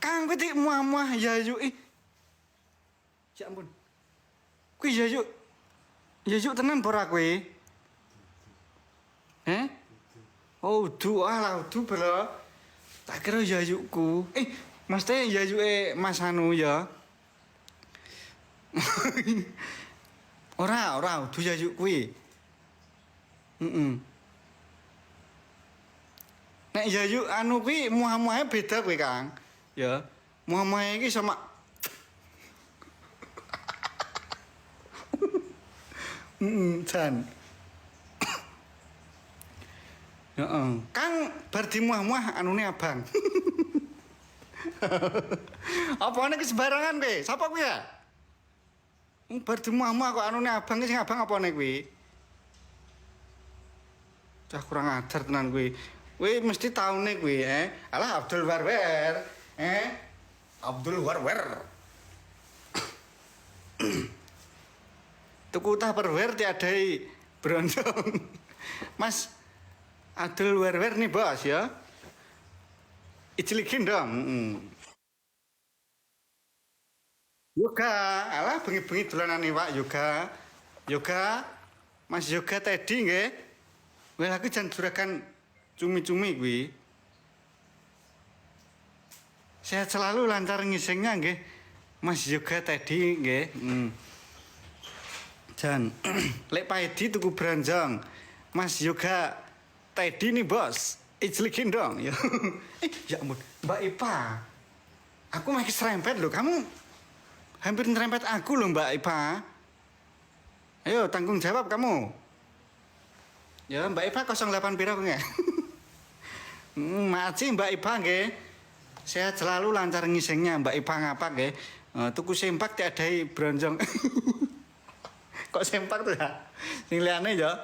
Kang kowe tik muah-muah Yayu ih. Ya ampun. Kuwi Yayu. Yayu tenan ora kowe? Oh, alah, bro. Tak kira Yayuku. Mesti Yayuke Mas Anu ya. Ora, Yayu kuwi. Nek Yayu anu kuwi muah-muahe beda kuwi, Kang. Ya. Muah-muahe iki sama Jan. Heeh. Kang bar di muah-muah anune abang. Apane ki sembarangan kowe? Sapa kuwi ya? Bar di muah-muah kok anune abang ki sing abang apane kuwi? Cah kurang ajar tenan kuwi. Kuwi mesti taune kuwi, Alah Abdul Warwer. Abdul Warwer. Tuku Tupperware diadai brondong. Mas Abdul Warwer nih bos ya. Icilikin dong. Yoga, alah bengi-bengi dolanan iwak yoga. Mas yoga tadi nggih. Well aku jan juragan cumi-cumi kuwi. Sehat selalu lancar ngisingnya nggih. Mas yoga tadi nggih. Jan lek paedi tuku branjang. Mas yoga tadi nih bos. Iclikin dong ya. Ya ampun, Mbak Ipa. Aku masih serempet loh. Kamu hampir nyerempet aku loh Mbak Ipa. Ayo tanggung jawab kamu. Ya Mbak Ipa 08 pira nggih. Makasih Mbak Ipa nggih. Sehat selalu lancar ngisingnya Mbak Ipa ngapa nggih. Tuku sempak diadai bronjong. Kok sempak tuh ya? Sing liyane ya.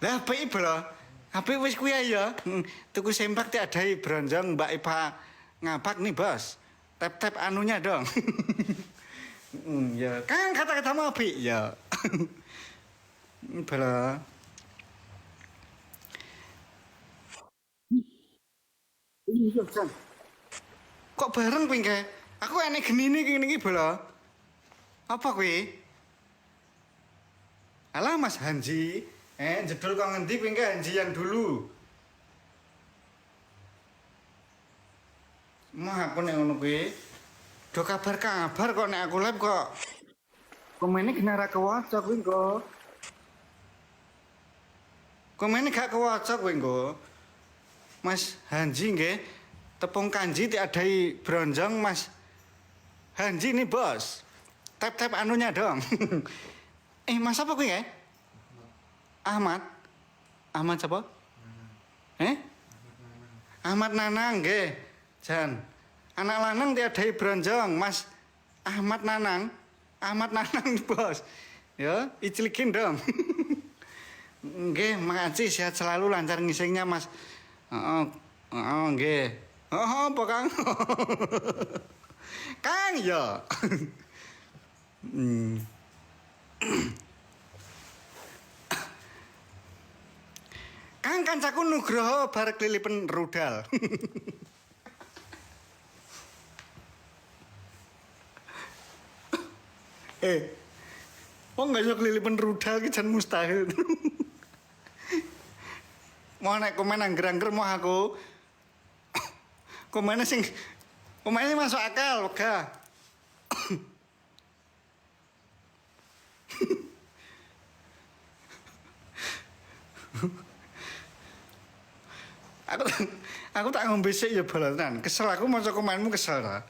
Lah apik bro. Apik wis kuwi ya. Tuku sempak diadai bronjong Mbak Ipa ngapak nih bos. Tap-tap anunya dong. Ya, kan kata-katamu apik ya. Bro. Kok bareng kuwi kae? Aku enek genine iki bro. Apa kuwi? Alah Mas Hanji, jedul kok ngendi kuwi Hanji yang dulu. Mah aku nek ngono kuwi. Do kabar kok nek aku live kok. Komene genara kewaca kuwi kok. Komene gak kewaca kuwi kok. Mas Hanji nggih, tepung kanji diadai bronjong Mas Hanji nih bos. Tap-tap anunya dong. Mas apa kuwi ya? Ahmad. Ahmad siapa? Ahmad Nanang nggih. Jan. Anak lanang diadai bronjong Mas Ahmad Nanang. Ahmad Nanang bos. Ya, iclikin dong. Nggih, makasih sehat selalu lancar ngisingnya Mas. Nggih. Apa Kang? Kang ya. Kang kancaku Nugroho bar klilipen rudal. Wong gak iso klilipen rudal ki jan mustahil. Mau nek komen angger-angger mau aku. Komene masuk akal, wegah. aku tak ngombe sik ya balanan. Kesel aku maca komenmu kesel ta.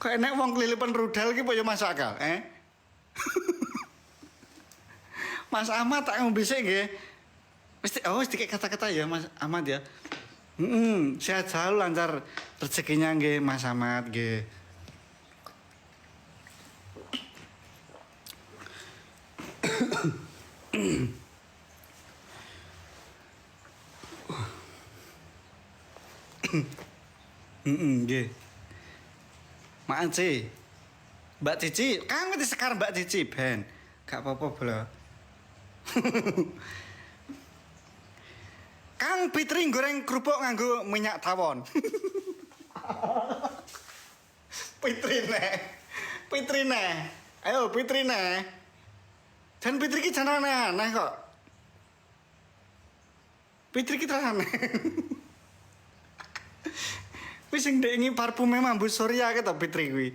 Kok enek wong kelilipan rudal ki ya masuk akal, Mas Ahmad tak ngombe sik nggih. Wis dikek kata-kata ya Mas Ahmad ya. Sehat selalu lancar rezekinya nggih Mas Ahmad nggih. Nggih. Makasih. Mbak Cici, kan ngerti sekarang Mbak Cici ben. Gak apa-apa bro. Kang Kang Fitri goreng kerupuk nganggo minyak tawon. Fitri ne. Ayo Fitri ne. Dan Fitri ki jan aneh kok. Fitri ki aneh. Wis sing ndengi parfume Mambu Surya ke to Fitri kuwi.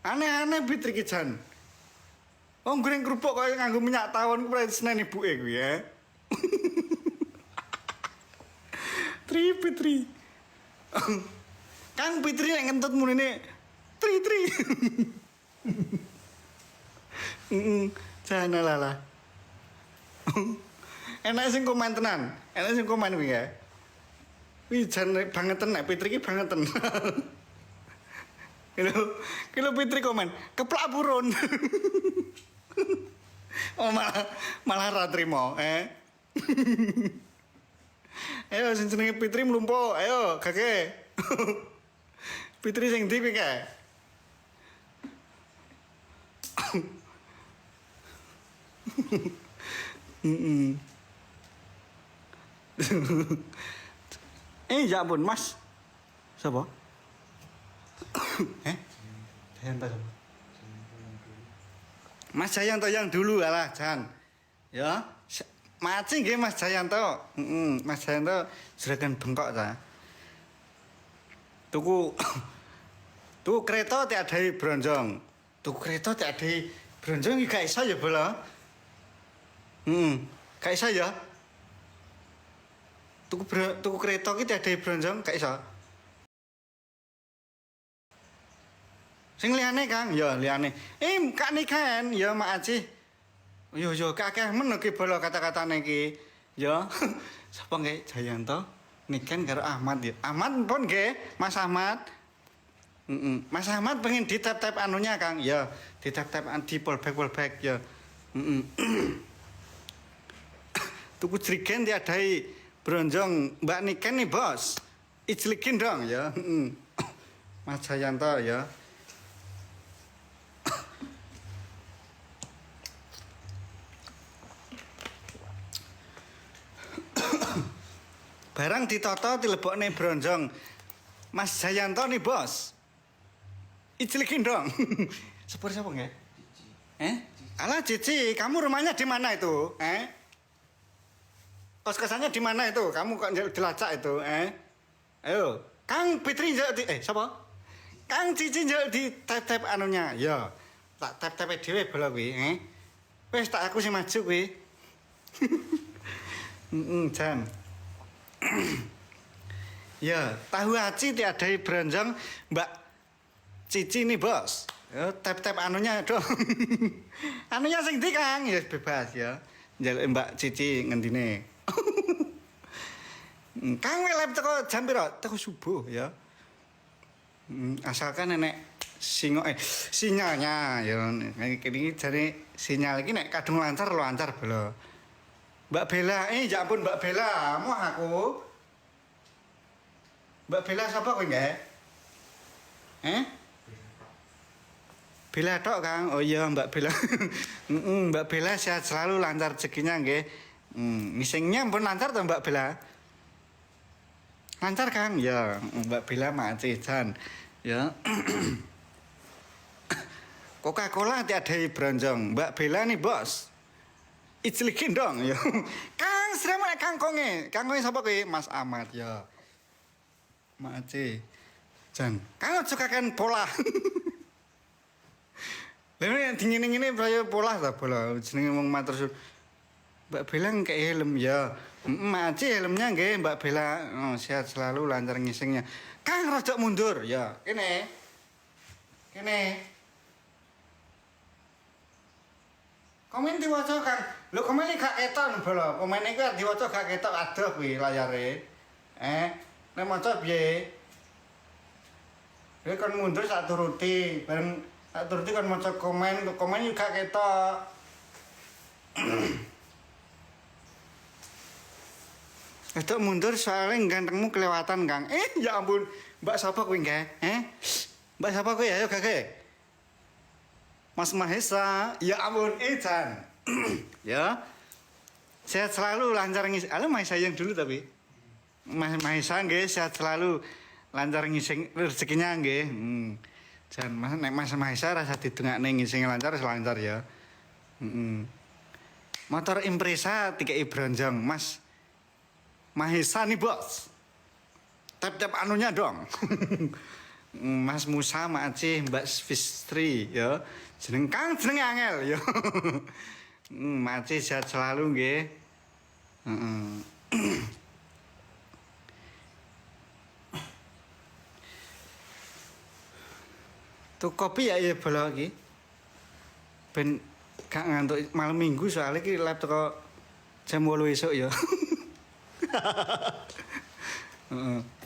Aneh-aneh Fitri ki jan. Wong goreng kerupuk kok nganggo minyak tawon kuwi seneng ibuke kuwi ya. Fitri. Kang Fitri nek ngentut munine Tri. Jangan lala. Enak sing komen tenan. Enak sing komen kuwi ya. Wih jan bangeten nek Fitri ki bangeten. Kilo Fitri komen, keplak burun. Oh malah ra trimo, Ayo sing jenenge Fitri mlumpuh, ayo gage. Fitri sing ndi kuwi kae? Ya ampun, Mas. Siapa? Jayanto siapa? Mas Jayanto yang dulu alah, Jan. Ya. Maci nggih Mas Jayanto. Mas Jayanto juragan bengkok ta. Tuku kereta tiadai bronjong. Tuku kereta tiadai bronjong iki gak iso ya, Bola. Gak iso ya. Tuku kereta ki tiadai bronjong gak iso. Sing liyane Kang, ya liyane. Kak Niken, ya Mak Aci. Yo kakek men iki bola kata-katane iki. Ya. Sapa nggih Jayanto, Niken karo Ahmad ya. Ahmad pun nggih, Mas Ahmad. Mas Ahmad pengen ditap-tap anunya Kang. Ya, ditap-tap di polback ya. Tuku jrigen diadai bronjong Mbak Niken nih, Bos. Ijlikin dong ya. Mas Jayanto ya. Barang ditoto dilebokne bronjong Mas Jayanto nih, Bos. Ijlikin dong. Sepur siapa nggak? Alah Cici, kamu rumahnya di mana itu? Kos-kosannya di mana itu? Kamu kok dilacak itu? Ayo, Kang Fitri siapa? Kang Cici di tap-tap anunya. Ya, tak tap-tap dhewe bola kuwi, Wes tak aku sing maju kuwi. Jan. Ya, tahu aci tiadai bronjong Mbak Cici nih, Bos. Ya, tap-tap anunya dong. Anunya sing ndi, Kang? Ya bebas ya. Njaluk Mbak Cici ngendine. Kang lep teko jam piro? Teko subuh ya. Asalkan nenek sinyalnya ya. Iki jare sinyal iki nek kadung lancar bola. Mbak Bella, ya ampun Mbak Bella, mau aku. Mbak Bella siapa kowe nggih? Bella tok Kang. Oh iya Mbak Bella. Mbak Bella sehat selalu, lancar rezekinya nggih. Ngisingnya pun lancar toh Mbak Bella? Lancar Kang? Ya, Mbak Bella makasih Jan. Ya. Coca-Cola tiadai bronjong. Mbak Bella nih, Bos. Ijlikin dong ya. Kang, sremene kangkonge. Kangkonge sapa kowe? Mas Ahmad ya. Makasih. Jan, Kang aja kaken pola. Lha dingin-ngene bayo pola ta bola. Jenenge wong matur suwun. Mbak Bella ngekek helm ya. Makasih helmnya nggih Mbak Bella. Oh, sehat selalu, lancar ngisingnya. Kang rada mundur ya. Kene. Komen diwaca Kang. Lho komen iki gak ketok bola. Komen iki diwaca gak ketok adoh kuwi layare. Nek maca piye? Kon mundur sak turuti, bareng sak turuti kon maca komen iki gak ketok. Ketok mundur soalnya gantengmu kelewatan Kang. Ya ampun, Mbak sapa kuwi nggih? Mbak sapa kuwi ayo gage. Mas Mahesa, ya ampun, Jan. Ya. Sehat selalu, lancar ngisi. Mahesa yang dulu tapi. Mas Mahesa nggih sehat selalu, lancar ngising rezekinya nggih. Jan Mas nek Mas Mahesa rasa didongakne ngising lancar wis lancar ya. Heeh. Motor Impreza dikei bronjong, Mas Mahesa nih, Bos. Tap-tap anunya dong. Mas Musa, Mak Aceh, Mbak Fistri ya. Jeneng Kang jenenge angel ya. Mak Aceh sehat selalu nggih. Heeh. Tuh kopi ya bola iki. Ben gak ngantuk malam minggu soalnya iki laptop kok jam 8 esuk ya. Heeh.